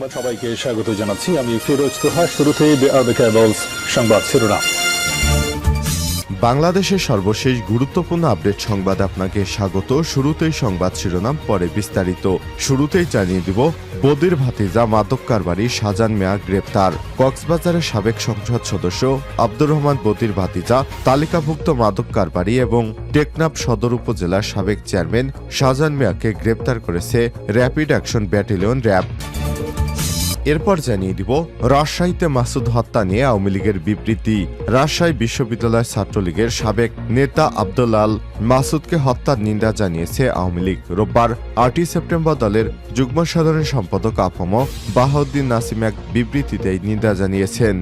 সংবাদ সবাইকে স্বাগত জানাচ্ছি। আমি ফিরোজ তোহা। শুরুতেই সংবাদ শিরোনাম। বাংলাদেশের সর্বশেষ গুরুত্বপূর্ণ আপডেট সংবাদ আপনাকে স্বাগত। শুরুতেই সংবাদ শিরোনাম, পরে বিস্তারিত। শুরুতেই জানিয়ে দিব, বদির ভাতিজা মাদক কারবারি শাহজাহান মিয়া গ্রেপ্তার। কক্সবাজারের সাবেক সংসদ সদস্য আব্দুর রহমান বদির ভাতিজা, তালিকাভুক্ত মাদক কারবারি এবং টেকনাফ সদর উপজেলার সাবেক চেয়ারম্যান শাহজাহান মিয়াকে গ্রেপ্তার করেছে র্যাপিড অ্যাকশন ব্যাটালিয়ন র্যাব। এরপর জানিয়ে দিব, রাজশাহীতে মাসুদ হত্যা নিয়ে আওয়ামী লীগের বিবৃতি। রাজশাহী বিশ্ববিদ্যালয় ছাত্রলীগের সাবেক নেতা আব্দুল আল মাসুদকে হত্যার নিন্দা জানিয়েছে আওয়ামী লীগ। রোববার 8 সেপ্টেম্বর দলের যুগ্ম সাধারণ সম্পাদক আফম বাহাউদ্দিন নাসিম এক বিবৃতিতে নিন্দা জানিয়েছেন।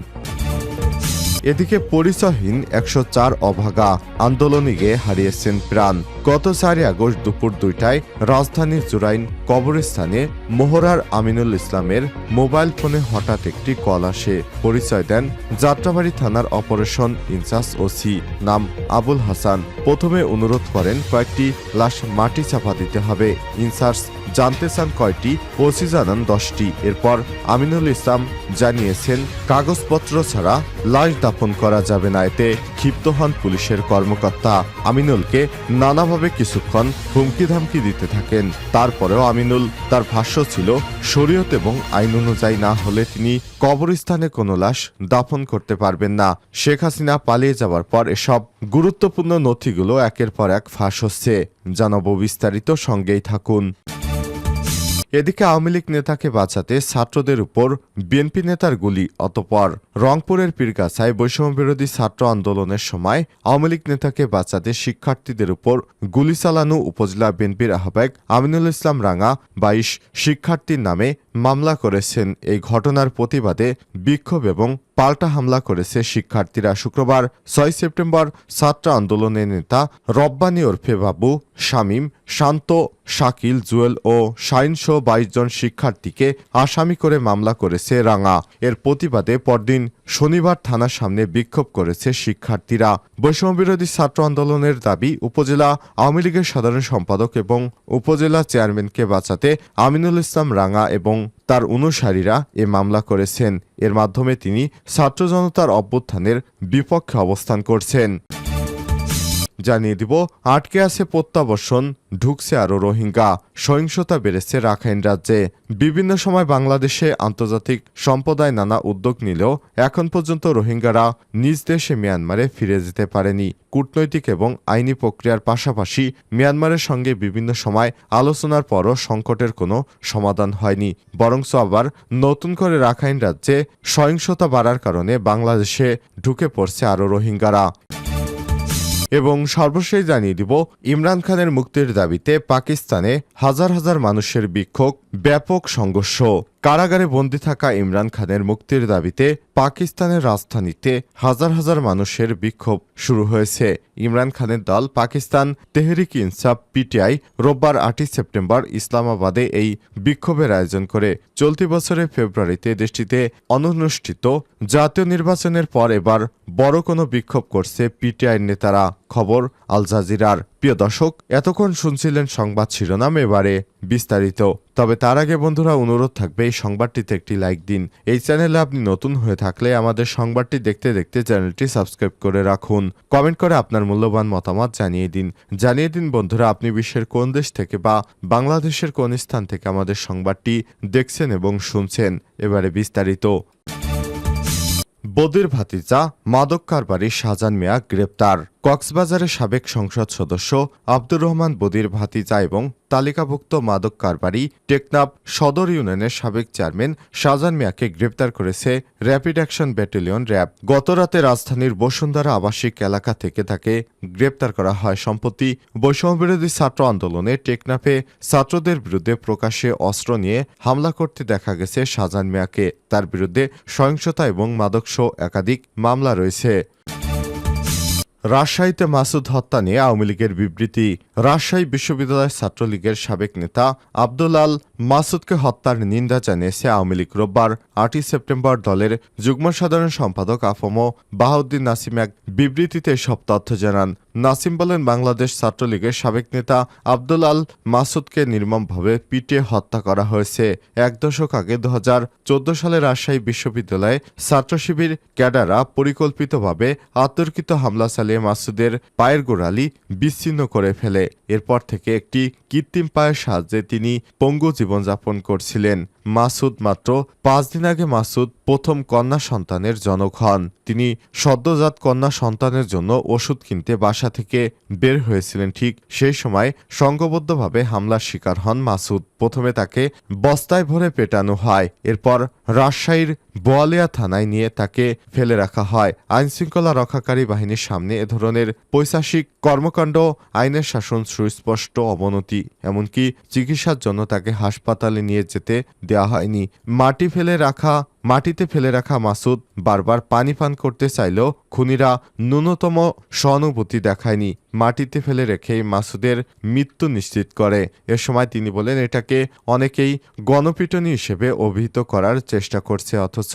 এদিকে পরিচয়হীন 104 অভাগা আন্দোলনীকে হারিয়েছেন প্রাণ। গত 4 আগস্ট দুপুর 2টায় রাজধানীর জুরাইন কবরস্থানে মোহরার আমিনুল ইসলামের মোবাইল ফোনে হঠাৎ একটি কল আসে। পরিচয় দেন যাত্রাবাড়ি থানার অপারেশন ইনচার্জ ওসি, নাম আবুল হাসান। প্রথমে অনুরোধ করেন কয়েকটি লাশ মাটি চাপা দিতে হবে। ইনচার্জ জানতে চান কয়টি, ওসি জানান 10টি। এরপর আমিনুল ইসলাম জানিয়েছেন কাগজপত্র ছাড়া লাশ দাফন করা যাবে না। এতে ক্ষিপ্ত হন পুলিশের কর্মকর্তা। আমিনুলকে নানাভাবে কিছুক্ষণ হুমকি ধামকি দিতে থাকেন। তারপরেও আমিনুল তার ভাষ্য ছিল, শরীয়ত এবং আইন অনুযায়ী না হলে তিনি কবরস্থানে কোনো লাশ দাফন করতে পারবেন না। শেখ হাসিনা পালিয়ে যাওয়ার পর এসব গুরুত্বপূর্ণ নথিগুলো একের পর এক ফাঁস হচ্ছে। জানাবো বিস্তারিত, সঙ্গেই থাকুন। এদিকে আওয়ামী লীগ নেতাকে বাঁচাতে ছাত্রদের উপর বিএনপি নেতার গুলি। অতঃপর রংপুরের পীরগাছায় বৈষম্যবিরোধী ছাত্র আন্দোলনের সময় আওয়ামী লীগ নেতাকে বাঁচাতে শিক্ষার্থীদের উপর গুলি চালানো উপজেলা বিএনপির আহ্বায়ক আমিনুল ইসলাম রাঙা 22 শিক্ষার্থীর নামে মামলা করেছেন। এই ঘটনার প্রতিবাদে বিক্ষোভ এবং পাল্টা হামলা করেছে শিক্ষার্থীরা। শুক্রবার 6 সেপ্টেম্বর ছাত্র আন্দোলনের নেতা রব্বানী ওরফে বাবু, শামীম, শান্ত, শাকিল, জুয়েল ও শাইনসহ 22 জন শিক্ষার্থীকে আসামি করে মামলা করেছে রাঙা। এর প্রতিবাদে পরদিন শনিবার থানার সামনে বিক্ষোভ করেছে শিক্ষার্থীরা। বৈষম্যবিরোধী ছাত্র আন্দোলনের দাবি, উপজেলা আওয়ামী লীগের সাধারণ সম্পাদক এবং উপজেলা চেয়ারম্যানকে বাঁচাতে আমিনুল ইসলাম রাঙা এবং তার অনুসারীরা এ মামলা করেছেন। এর মাধ্যমে তিনি ছাত্র জনতার অভ্যুত্থানের বিপক্ষে অবস্থান করছেন। জানিয়ে দিব, আটকে আছে প্রত্যাবর্ষণ, ঢুকছে আরও রোহিঙ্গা। সহিংসতা বেড়েছে রাখাইন রাজ্যে। বিভিন্ন সময় বাংলাদেশে আন্তর্জাতিক সম্প্রদায় নানা উদ্যোগ নিলেও এখন পর্যন্ত রোহিঙ্গারা নিজ দেশে মিয়ানমারে ফিরে যেতে পারেনি। কূটনৈতিক এবং আইনি প্রক্রিয়ার পাশাপাশি মিয়ানমারের সঙ্গে বিভিন্ন সময় আলোচনার পরও সংকটের কোনো সমাধান হয়নি। বরঞ্চ আবার নতুন করে রাখাইন রাজ্যে সহিংসতা বাড়ার কারণে বাংলাদেশে ঢুকে পড়ছে আরও রোহিঙ্গারা। এবং সর্বশেষ জানিয়ে দিব, ইমরান খানের মুক্তির দাবিতে পাকিস্তানে হাজার হাজার মানুষের বিক্ষোভ, ব্যাপক সংঘর্ষ। কারাগারে বন্দী থাকা ইমরান খানের মুক্তির দাবিতে পাকিস্তানের রাজধানীতে হাজার হাজার মানুষের বিক্ষোভ শুরু হয়েছে। ইমরান খানের দল পাকিস্তান তেহরিক ইনসাফ পিটিআই রোববার 8 সেপ্টেম্বর ইসলামাবাদে এই বিক্ষোভের আয়োজন করে। চলতি বছরের ফেব্রুয়ারিতে দেশটিতে অনুষ্ঠিত জাতীয় নির্বাচনের পর এবার বড় কোনো বিক্ষোভ করছে পিটিআইয়ের নেতারা। খবর আল জাজিরার। প্রিয় দর্শক, এতক্ষণ শুনছিলেন সংবাদ শিরোনাম, এবারে বিস্তারিত। তবে তার আগে বন্ধুরা, অনুরোধ থাকবে এই সংবাদটিতে একটি লাইক দিন। এই চ্যানেলে আপনি নতুন হয়ে থাকলে আমাদের সংবাদটি দেখতে দেখতে চ্যানেলটি সাবস্ক্রাইব করে রাখুন। কমেন্ট করে আপনার মূল্যবান মতামত জানিয়ে দিন বন্ধুরা, আপনি বিশ্বের কোন দেশ থেকে বা বাংলাদেশের কোন স্থান থেকে আমাদের সংবাদটি দেখছেন এবং শুনছেন। এবারে বিস্তারিত। বদির ভাতিজা মাদক কারবারি শাহজাহান মিয়া গ্রেপ্তার। কক্সবাজারের সাবেক সংসদ সদস্য আব্দুর রহমান বদির ভাতিজা এবং তালিকাভুক্ত মাদক কারবারি টেকনাফ সদর ইউনিয়নের সাবেক চেয়ারম্যান শাহজাহান মিয়াকে গ্রেপ্তার করেছে র্যাপিড অ্যাকশন ব্যাটালিয়ন র্যাব। গতরাতে রাজধানীর বসুন্ধরা আবাসিক এলাকা থেকে তাকে গ্রেপ্তার করা হয়। সম্প্রতি বৈষম্যবিরোধী ছাত্র আন্দোলনে টেকনাফে ছাত্রদের বিরুদ্ধে প্রকাশ্যে অস্ত্র নিয়ে হামলা করতে দেখা গেছে শাহজাহান মিয়াকে। তার বিরুদ্ধে সহিংসতা এবং মাদকসহ একাধিক মামলা রয়েছে। রাজশাহীতে মাসুদ হত্যা নিয়ে আওয়ামী লীগের বিবৃতি। রাজশাহী বিশ্ববিদ্যালয় ছাত্রলীগের সাবেক নেতা আব্দুল আল মাসুদকে হত্যার নিন্দা জানিয়েছে আওয়ামী লীগ। রোববার 8 সেপ্টেম্বর দলের যুগ্ম সাধারণ সম্পাদক আফম বাহাউদ্দিন নাসিম এক বিবৃতিতে সব তথ্য জানান। নাসিম বলেন, বাংলাদেশ ছাত্রলীগের সাবেক নেতা আব্দুল আল মাসুদকে নির্মমভাবে পিটিয়ে হত্যা করা হয়েছে। 1 দশক আগে 2014 সালে রাজশাহী বিশ্ববিদ্যালয়ে ছাত্র শিবির ক্যাডাররা পরিকল্পিতভাবে অতর্কিত হামলা চালিয়ে মাসুদের পায়ের গোড়ালি বিচ্ছিন্ন করে ফেলে। এরপর থেকে একটি কৃত্রিম পায়ের সাহায্যে তিনি পঙ্গু জীবনযাপন করছিলেন। মাসুদ মাত্র 5 দিন আগে মাসুদ প্রথম কন্যা সন্তানের জনক হন। তিনি সদ্যজাত কন্যা সন্তানের জন্য ওষুধ কিনতে বাসা থেকে বের হয়েছিলেন। ঠিক সেই সময় সংঘবদ্ধভাবে হামলার শিকার হন মাসুদ। প্রথমে তাকে বস্তায় ভরে পেটানো হয়, এরপর রাজশাহীর বোয়ালিয়া থানায় নিয়ে তাকে ফেলে রাখা হয়। আইনশৃঙ্খলা রক্ষাকারী বাহিনীর সামনে এ ধরনের পৈশাচিক কর্মকাণ্ড আইনের শাসন সুস্পষ্ট অবনতি। এমনকি চিকিৎসার জন্য তাকে হাসপাতালে নিয়ে যেতে দেওয়া হয়নি। মাটিতে ফেলে রাখা মাসুদ বারবার পানি পান করতে চাইলেও খুনিরা ন্যূনতম সহানুভূতি দেখায়নি। মাটিতে ফেলে রেখেই মাসুদের মৃত্যু নিশ্চিত করে। এ সময় তিনি বলেন, এটাকে অনেকেই গণপিটুনি হিসেবে অভিহিত করার চেষ্টা করছে, অথচ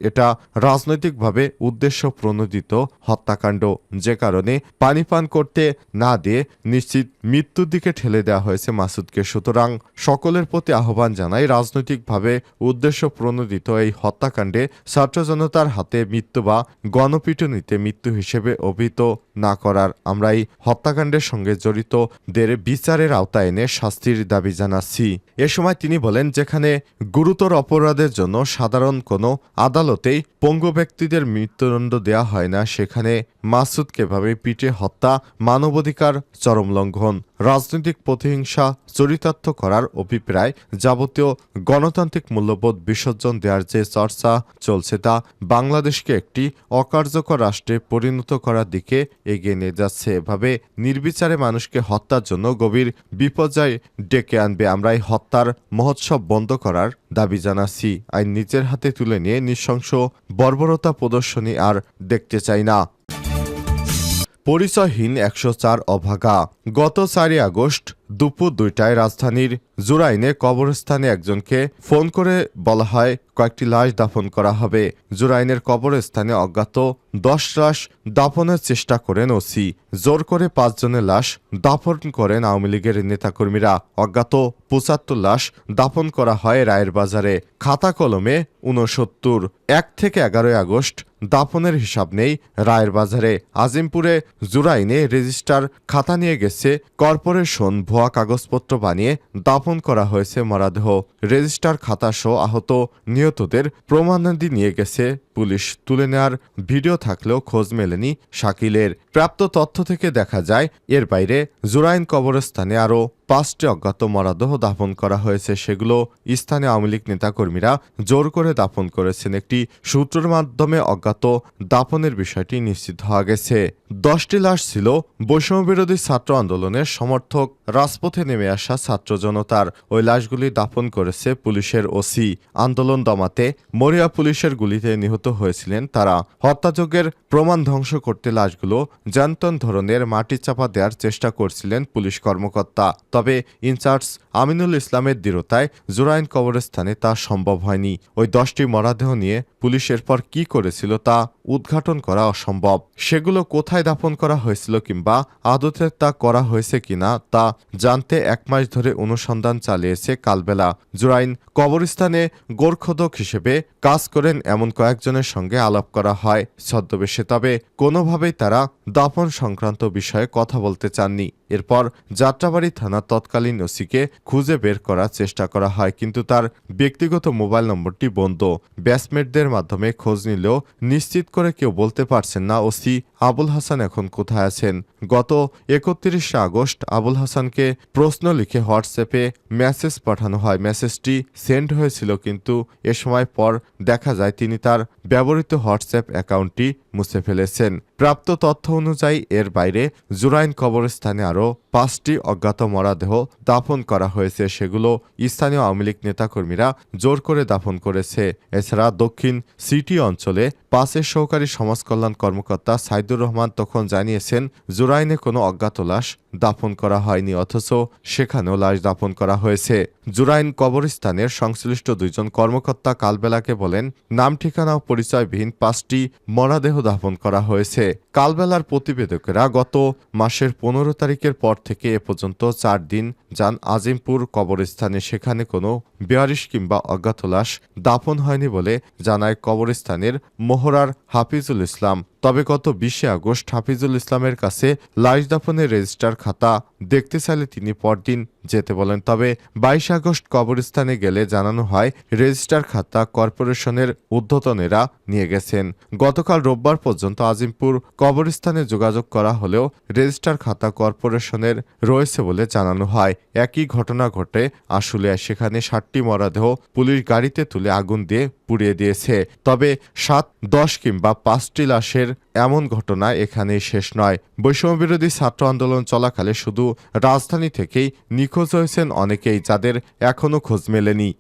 এটা রাজনৈতিকভাবে উদ্দেশ্য প্রণোদিত হত্যাকাণ্ড, যে কারণে পানি পান করতে না দিয়ে নিশ্চিত মৃত্যুর দিকে ঠেলে দেওয়া হয়েছে মাসুদকে। সুতরাং সকলের প্রতি আহ্বান জানাই, রাজনৈতিকভাবে উদ্দেশ্য প্রণোদিত এই হত্যাকাণ্ডে ছাত্র জনতার হাতে মৃত্যু বা গণপিটুনিতে মৃত্যু হিসেবে অভিহিত না করার। আমরা এই হত্যাকাণ্ডের সঙ্গে জড়িতদের বিচারের আওতায় এনে শাস্তির দাবি জানাচ্ছি। এ সময় তিনি বলেন, যেখানে গুরুতর অপরাধের জন্য সাধারণ কোনো আদালতেই পঙ্গু ব্যক্তিদের মৃত্যুদণ্ড দেয়া হয় না, সেখানে মাসুদকে ভাবে পিটে হত্যা মানবাধিকার চরম লঙ্ঘন। রাজনৈতিক প্রতিহিংসা চরিতার্থ করার অভিপ্রায় যাবতীয় গণতান্ত্রিক মূল্যবোধ বিসর্জন দেওয়ার যে চর্চা চলছে তা বাংলাদেশকে একটি অকার্যকর রাষ্ট্রে পরিণত করার দিকে এগিয়ে নিয়ে যাচ্ছে। এভাবে নির্বিচারে মানুষকে হত্যার জন্য গভীর বিপর্যয় ডেকে আনবে। আমরা এই হত্যার মহোৎসব বন্ধ করার দাবি জানাচ্ছি। আইন নিজের হাতে তুলে নিয়ে নৃশংস বর্বরতা প্রদর্শনী আর দেখতে চাই না। পরিচয়হীন 104 অভাগা। গত 4 আগস্ট দুপুর 2টায় রাজধানীর জুরাইনে কবরস্থানে একজনকে ফোন করে বলা হয় কয়েকটি লাশ দাফন করা হবে। জুরাইনের কবরস্থানে অজ্ঞাত 10 লাশ দাফনের চেষ্টা করেন ওসি। জোর করে 5 জনের লাশ দাফন করেন আওয়ামী লীগের নেতাকর্মীরা। অজ্ঞাত 75 লাশ দাফন করা হয় রায়ের বাজারে। খাতা কলমে 69। 1 থেকে 11 আগস্ট দাফনের হিসাব নেই রায়ের বাজারে। আজিমপুরে জুরাইনে রেজিস্টার খাতা নিয়ে গেছে কর্পোরেশন, ভুয়া কাগজপত্র বানিয়ে দাফন করা হয়েছে মরদেহ। রেজিস্টার খাতা সহ আহত নিহতদের প্রমাণাদি নিয়ে গেছে পুলিশ। তুলে নেওয়ার ভিডিও থাকলেও খোঁজ মেলেনি শাকিলের। প্রাপ্ত তথ্য থেকে দেখা যায় এর বাইরে জুরাইন কবরস্থানে আরও 5টি অজ্ঞাত মরদেহ দাফন করা হয়েছে। সেগুলো স্থানীয় আওয়ামী লীগ নেতাকর্মীরা জোর করে দাফন করেছেন। একটি সূত্রের মাধ্যমে অজ্ঞাত দাফনের বিষয়টি নিশ্চিত হওয়া গেছে। 10টি লাশ ছিল বৈষম্যবিরোধী ছাত্র আন্দোলনের সমর্থক রাজপথে নেমে আসা ছাত্র জনতার। ওই লাশগুলি দাফন করেছে পুলিশের ওসি। আন্দোলন দমাতে মরিয়া পুলিশের গুলিতে নিহত হয়েছিলেন তারা। হত্যাযজ্ঞের প্রমাণ ধ্বংস করতে লাশগুলো জান্তন ধরনের মাটি চাপা দেওয়ার চেষ্টা করছিলেন পুলিশ কর্মকর্তা। তবে ইনচার্জ আমিনুল ইসলামের দৃঢ়তায় জুরাইন কবরস্থানে তা সম্ভব হয়নি। ওই 10টি মরদেহ নিয়ে পুলিশ এরপর কি করেছিল তা উদ্ঘাটন করা অসম্ভব। সেগুলো কোথায় দাফন করা হয়েছিল কিংবা আদতে তা করা হয়েছে কিনা তা জানতে 1 মাস ধরে অনুসন্ধান চালিয়েছে কালবেলা। জুরাইন কবরস্থানে গোরখোদক হিসেবে কাজ করেন এমন কয়েকজনের সঙ্গে আলাপ করা হয় ছদ্মবেশে। তবে কোনোভাবেই তারা দাফন সংক্রান্ত বিষয়ে কথা বলতে চাননি। এরপর যাত্রাবাড়ি থানার তৎকালীন ওসিকে খুঁজে বের করার চেষ্টা করা হয়, কিন্তু তার ব্যক্তিগত মোবাইল নম্বরটি বন্ধ। ব্যাচমেটদের মাধ্যমে খোঁজ নিলেও নিশ্চিত করে কেউ বলতে পারছেন না ওসি আবুল হাসান এখন কোথায় আছেন। গত 31 আগস্ট আবুল হাসানকে প্রশ্ন লিখে হোয়াটসঅ্যাপে মেসেজ পাঠানো হয়। মেসেজটি সেন্ড হয়েছিল, কিন্তু এ সময় পর দেখা যায় তিনি তার ব্যবহৃত হোয়াটসঅ্যাপ অ্যাকাউন্টটি মুছে ফেলেছেন। প্রাপ্ত তথ্য অনুযায়ী এর বাইরে জুরাইন কবরস্থানে আরও 5টি অজ্ঞাত মরদেহ দাফন করা হয়েছে। সেগুলো স্থানীয় আওয়ামী লীগ নেতাকর্মীরা জোর করে দাফন করেছে। এছাড়া দক্ষিণ সিটি অঞ্চলে 5-এর সহকারী সমাজ কল্যাণ কর্মকর্তা সাইদুর রহমান তখন জানিয়েছেন, জুরাইনে কোনো অজ্ঞাত লাশ দাফন করা হয়নি, অথচ সেখানেও লাশ দাফন করা হয়েছে। জুরাইন কবরস্থানের সংশ্লিষ্ট 2 জন কর্মকর্তা কালবেলাকে বলেন, নাম ঠিকানা ও পরিচয়বিহীন 5টি মরদেহ দাফন করা হয়েছে। কালবেলার প্রতিবেদকেরা গত মাসের 15 তারিখের পর থেকে এ পর্যন্ত 4 দিন যান আজিমপুর কবরস্থানে। সেখানে কোনো বেয়ারিশ কিংবা অজ্ঞাত লাশ দাফন হয়নি বলে জানায় কবরস্থানের মোহরার হাফিজুল ইসলাম। তবে গত 20 আগস্ট হাফিজুল ইসলামের কাছে লাশ দাফনের রেজিস্টার খাতা দেখতে চাইলে তিনি পরদিন যেতে বলেন। তবে 22 আগস্ট কবরস্থানে গেলে জানানো হয় রেজিস্টার খাতা কর্পোরেশনের ঊর্ধ্বতনেরা নিয়ে গেছেন। গতকাল রোববার পর্যন্ত আজিমপুর কবরস্থানে যোগাযোগ করা হলেও রেজিস্টার খাতা কর্পোরেশনের রয়েছে বলে জানানো হয়। একই ঘটনা ঘটে আশুলিয়ায়। সেখানে 7টি মরদেহ পুলিশ গাড়িতে তুলে আগুন দিয়ে পুড়িয়ে দিয়েছে। তবে 7, 10 কিংবা 5টি লাশের এমন ঘটনা এখানেই শেষ নয়। বৈষম্যবিরোধী ছাত্র আন্দোলন চলাকালে শুধু রাজধানী থেকেই নিখোঁজ হয়েছেন অনেকেই, যাদের এখনও খোঁজ মেলেনি।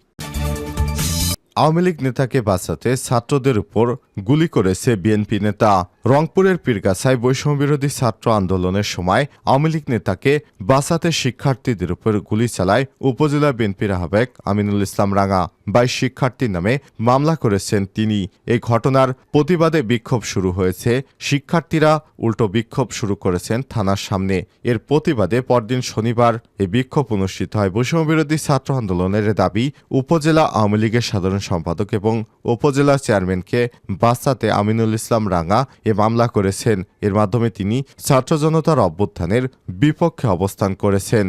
আওয়ামী লীগ নেতাকে বাঁচাতে ছাত্রদের উপর গুলি করেছে বিএনপি নেতা। রংপুরের পীরগাছায় বৈষম্যবিরোধী ছাত্র আন্দোলনের সময় আওয়ামী লীগ নেতাকে বাঁচাতে শিক্ষার্থীদের উপর গুলি চালায় উপজেলা বিএনপির আহ্বায়ক আমিনুল ইসলাম রাঙা। 22 শিক্ষার্থীর নামে মামলা করেছেন তিনি। এই ঘটনার প্রতিবাদে বিক্ষোভ শুরু হয়েছে। শিক্ষার্থীরা উল্টো বিক্ষোভ শুরু করেছেন থানার সামনে। এর প্রতিবাদে পরদিন শনিবার এই বিক্ষোভ অনুষ্ঠিত হয়। বৈষম্যবিরোধী ছাত্র আন্দোলনের দাবি, উপজেলা আওয়ামী লীগের সাধারণ সম্পাদক এবং উপজেলা চেয়ারম্যানকে বাঁচাতে আমিনুল ইসলাম রাঙা এ মামলা করেছেন। এর মাধ্যমে তিনি ছাত্র জনতার অভ্যুত্থানের বিপক্ষে অবস্থান করেছেন।